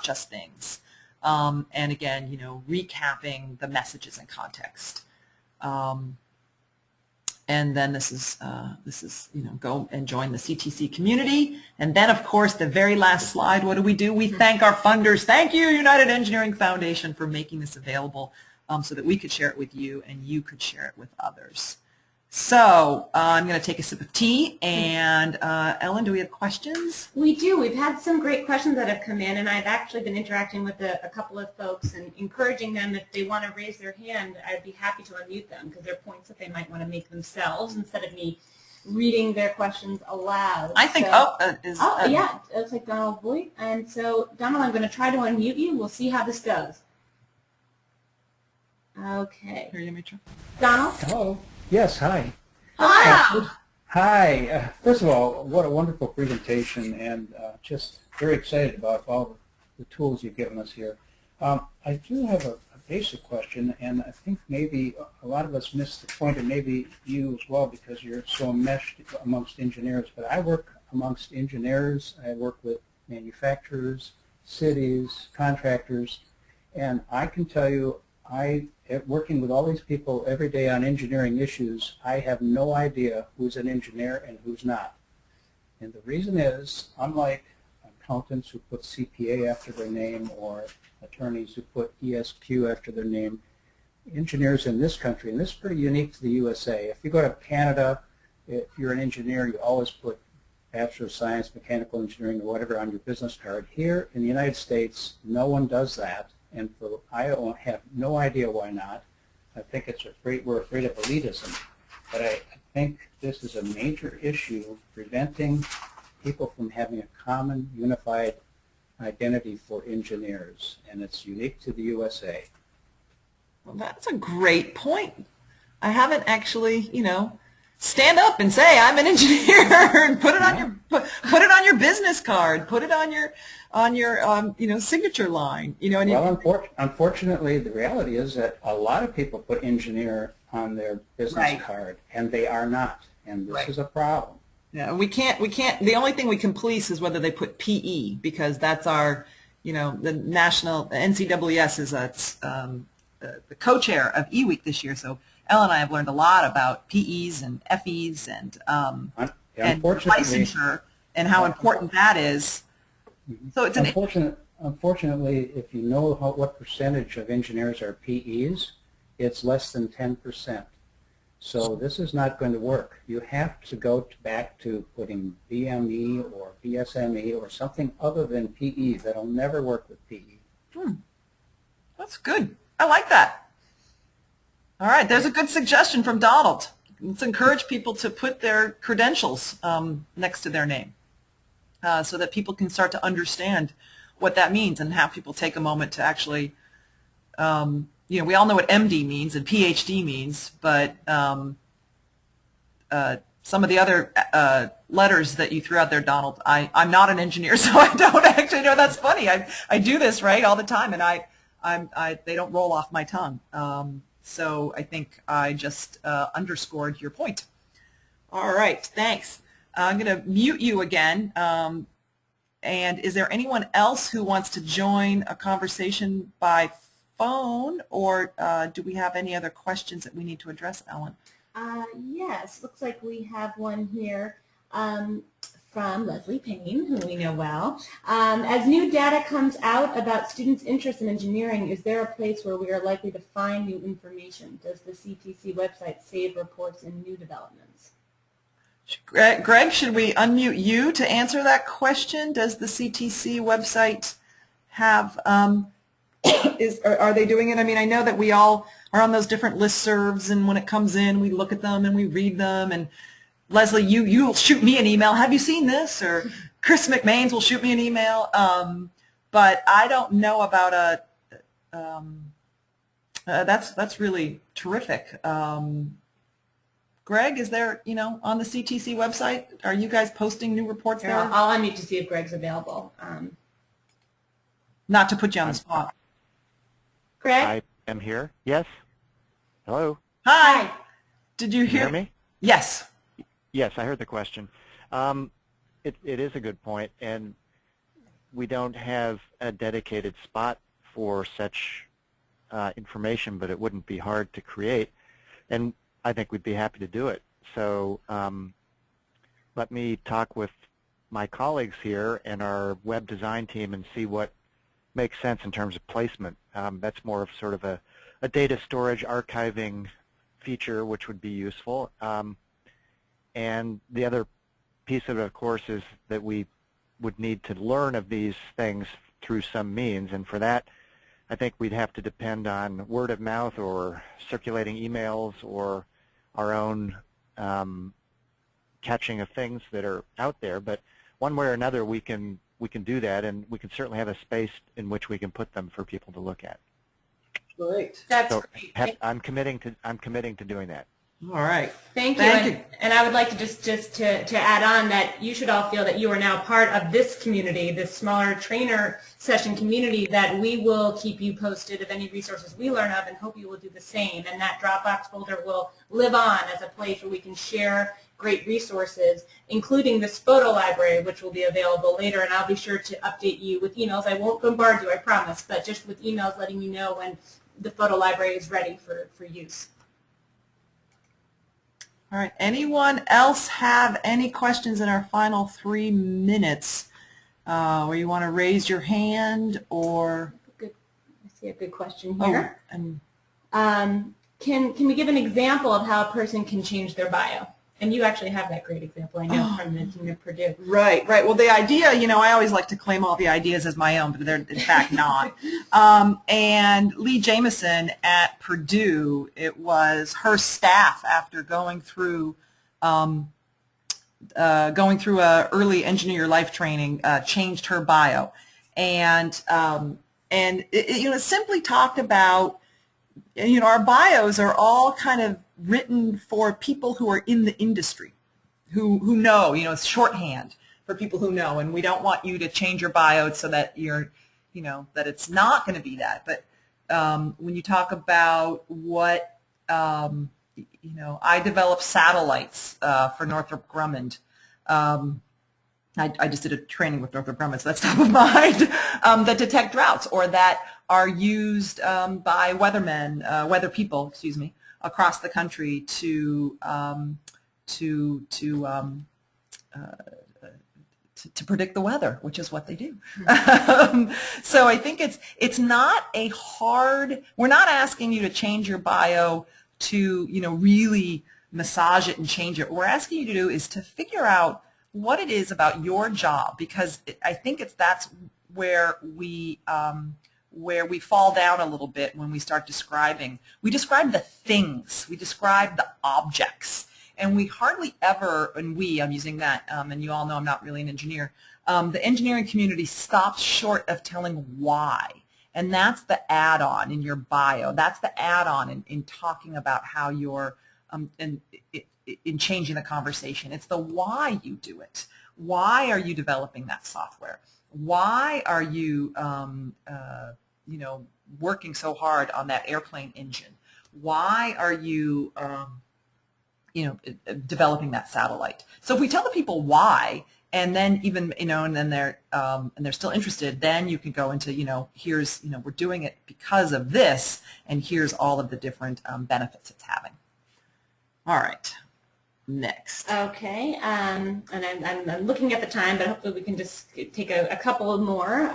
just things. And again, recapping the messages and context. And then this is go and join the CTC community. And then, of course, the very last slide, what do? We thank our funders. Thank you, United Engineering Foundation, for making this available so that we could share it with you and you could share it with others. So I'm going to take a sip of tea. And Ellen, do we have questions? We do. We've had some great questions that have come in, and I've actually been interacting with a couple of folks and encouraging them, if they want to raise their hand, I'd be happy to unmute them, because there are points that they might want to make themselves instead of me reading their questions aloud. I think, yeah, it looks like Donald Voigt. And so, Donald, I'm going to try to unmute you. We'll see how this goes. Okay. Here you, Mitra. Donald? Hello. Yes, hi. Hi. Hi. First of all, what a wonderful presentation, and just very excited about all the tools you've given us here. I do have a basic question, and I think maybe a lot of us miss the point, and maybe you as well, because you're so enmeshed amongst engineers. But I work amongst engineers. I work with manufacturers, cities, contractors, and I can tell you, working with all these people every day on engineering issues, I have no idea who's an engineer and who's not. And the reason is, unlike accountants who put CPA after their name or attorneys who put ESQ after their name, engineers in this country, and this is pretty unique to the USA. If you go to Canada, if you're an engineer, you always put Bachelor of Science, Mechanical Engineering, or whatever on your business card. Here in the United States, no one does that. And I have no idea why not. I think we're afraid of elitism. But I think this is a major issue, preventing people from having a common, unified identity for engineers. And it's unique to the USA. Well, that's a great point. I haven't actually, stand up and say I'm an engineer and put it on your put it on your business card, put it on your signature line. Well, unfortunately, the reality is that a lot of people put engineer on their business card, and they are not, and this is a problem. Yeah, we can't. The only thing we can police is whether they put PE, because that's our, the national NCWS is the co-chair of EWeek this year. So Ellen and I have learned a lot about PEs and FEs and licensure and how important that is. So it's unfortunately, if you know what percentage of engineers are PEs, it's less than 10%. So this is not going to work. You have to go back to putting BME or BSME or something other than PE. That'll never work with PE. That's good. I like that. All right, there's a good suggestion from Donald. Let's encourage people to put their credentials next to their name so that people can start to understand what that means, and have people take a moment to actually, we all know what MD means and PhD means, but some of the other letters that you threw out there, Donald, I'm not an engineer, so I don't actually know. That's funny. I do this all the time, and they don't roll off my tongue. So I think I just underscored your point. All right, thanks. I'm going to mute you again. And is there anyone else who wants to join a conversation by phone, or do we have any other questions that we need to address, Ellen? Yes, looks like we have one here from Leslie Payne, who we know well. As new data comes out about students' interest in engineering, is there a place where we are likely to find new information? Does the CTC website save reports and new developments? Greg, should we unmute you to answer that question? Does the CTC website have, are they doing it? I mean, I know that we all are on those different listservs, and when it comes in, we look at them and we read them. And Leslie, you'll shoot me an email. Have you seen this? Or Chris McMains will shoot me an email. But I don't know about that's really terrific. Greg, is there, on the CTC website, are you guys posting new reports there? I'll unmute to see if Greg's available. Not to put you on the spot. Greg? I am here. Yes. Hello. Hi. Did you Can you hear me? Yes. Yes, I heard the question. It is a good point, and we don't have a dedicated spot for such information, but it wouldn't be hard to create, and I think we'd be happy to do it. So let me talk with my colleagues here and our web design team and see what makes sense in terms of placement. That's more of sort of a data storage archiving feature, which would be useful. And the other piece of it, of course, is that we would need to learn of these things through some means, and for that, I think we'd have to depend on word of mouth or circulating emails or our own catching of things that are out there. But one way or another, we can do that, and we can certainly have a space in which we can put them for people to look at. Great. That's So great. I'm committing to doing that. All right. Thank you. Thank you. And I would like to just to add on that you should all feel that you are now part of this community, this smaller trainer session community, that we will keep you posted of any resources we learn of and hope you will do the same. And that Dropbox folder will live on as a place where we can share great resources, including this photo library, which will be available later. And I'll be sure to update you with emails. I won't bombard you, I promise, but just with emails letting you know when the photo library is ready for use. All right. Anyone else have any questions in our final 3 minutes? Where you want to raise your hand or? Good. I see a good question here. Oh, and can we give an example of how a person can change their bio? And you actually have that great example, I know, from the team at Purdue. Right. Well, the idea, I always like to claim all the ideas as my own, but they're in fact not. And Lee Jameson at Purdue, it was her staff after going through a early engineer your life training, changed her bio, and it simply talked about, our bios are all kind of written for people who are in the industry, who know, it's shorthand for people who know, and we don't want you to change your bio so that you're, that it's not going to be that. But when you talk about what, I developed satellites for Northrop Grumman. I just did a training with Northrop Grumman, so that's top of mind, that detect droughts or that are used by weather people, across the country to predict the weather, which is what they do. So I think it's not a hard. We're not asking you to change your bio to really massage it and change it. What we're asking you to do is to figure out what it is about your job, because I think that's where we fall down a little bit when we start describing. We describe the things, we describe the objects, and we hardly ever, and I'm using that, and you all know I'm not really an engineer, the engineering community stops short of telling why. And that's the add-on in your bio. That's the add-on in talking about how you're, in changing the conversation. It's the why you do it. Why are you developing that software? Why are you, working so hard on that airplane engine? Why are you, developing that satellite? So if we tell the people why, and then even, and then they're still interested, then you can go into, here's, we're doing it because of this, and here's all of the different benefits it's having. All right. Next. Okay, and I'm looking at the time, but hopefully we can just take a couple more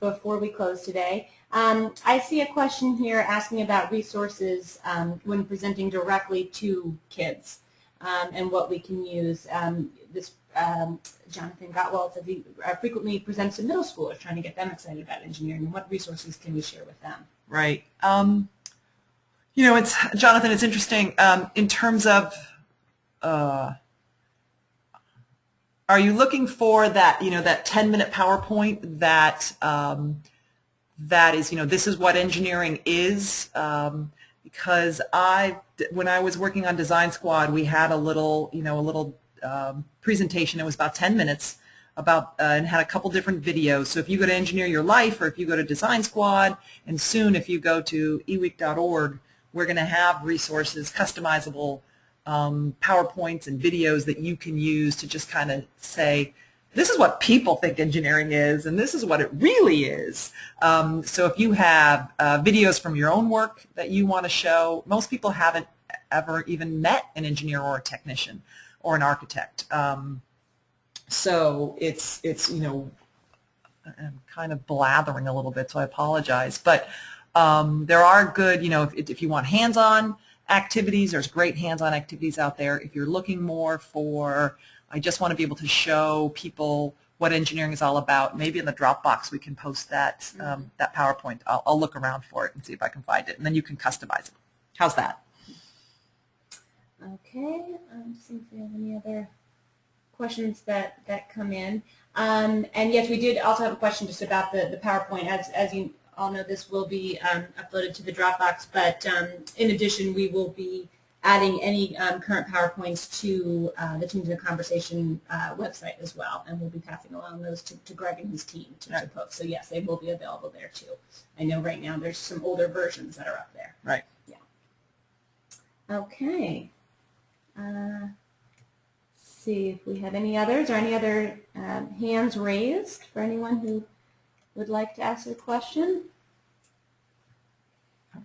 before we close today. I see a question here asking about resources when presenting directly to kids and what we can use. Jonathan Gottwald says he frequently presents to middle schoolers trying to get them excited about engineering. What resources can we share with them? Right. You know, Jonathan, it's interesting in terms of are you looking for that, that 10-minute PowerPoint that that is, this is what engineering is? Because when I was working on Design Squad, we had a little, presentation. It was about 10 minutes about and had a couple different videos. So if you go to Engineer Your Life, or if you go to Design Squad, and soon if you go to EWeek.org, we're going to have resources, customizable PowerPoints and videos that you can use to just kind of say, this is what people think engineering is, and this is what it really is. So if you have videos from your own work that you want to show, most people haven't ever even met an engineer or a technician or an architect. So it's I'm kind of blathering a little bit, so I apologize. But there are good, if you want hands-on activities, there's great hands-on activities out there. If you're looking more for, I just want to be able to show people what engineering is all about, maybe in the Dropbox we can post that, that PowerPoint. I'll look around for it and see if I can find it, and then you can customize it. How's that? Okay, see if we have any other questions that come in. And yes, we did also have a question just about the PowerPoint. As you all know, this will be uploaded to the Dropbox, but in addition, we will be adding any current PowerPoints to the Teams in Conversation website as well, and we'll be passing along those to Greg and his team to post. So yes, they will be available there too. I know right now there's some older versions that are up there. Right. Yeah. Okay. Let's see if we have any others or any other hands raised for anyone who would like to ask a question.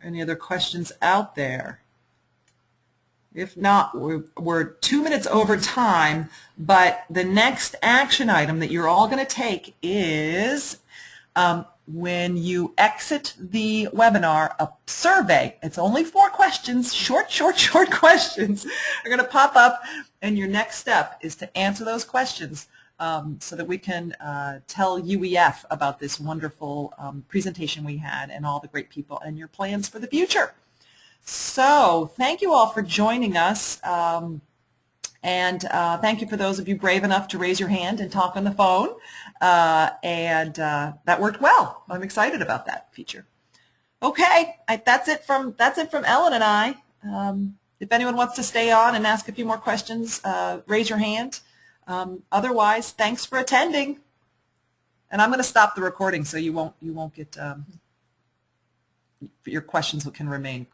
Any other questions out there? If not, we're 2 minutes over time, but the next action item that you're all going to take is when you exit the webinar, a survey. It's only 4 questions, short questions are going to pop up, and your next step is to answer those questions so that we can tell UEF about this wonderful presentation we had and all the great people and your plans for the future. So thank you all for joining us, and thank you for those of you brave enough to raise your hand and talk on the phone, and that worked well. I'm excited about that feature. Okay, that's it from Ellen and I. If anyone wants to stay on and ask a few more questions, raise your hand. Otherwise, thanks for attending, and I'm going to stop the recording so you won't get your questions can remain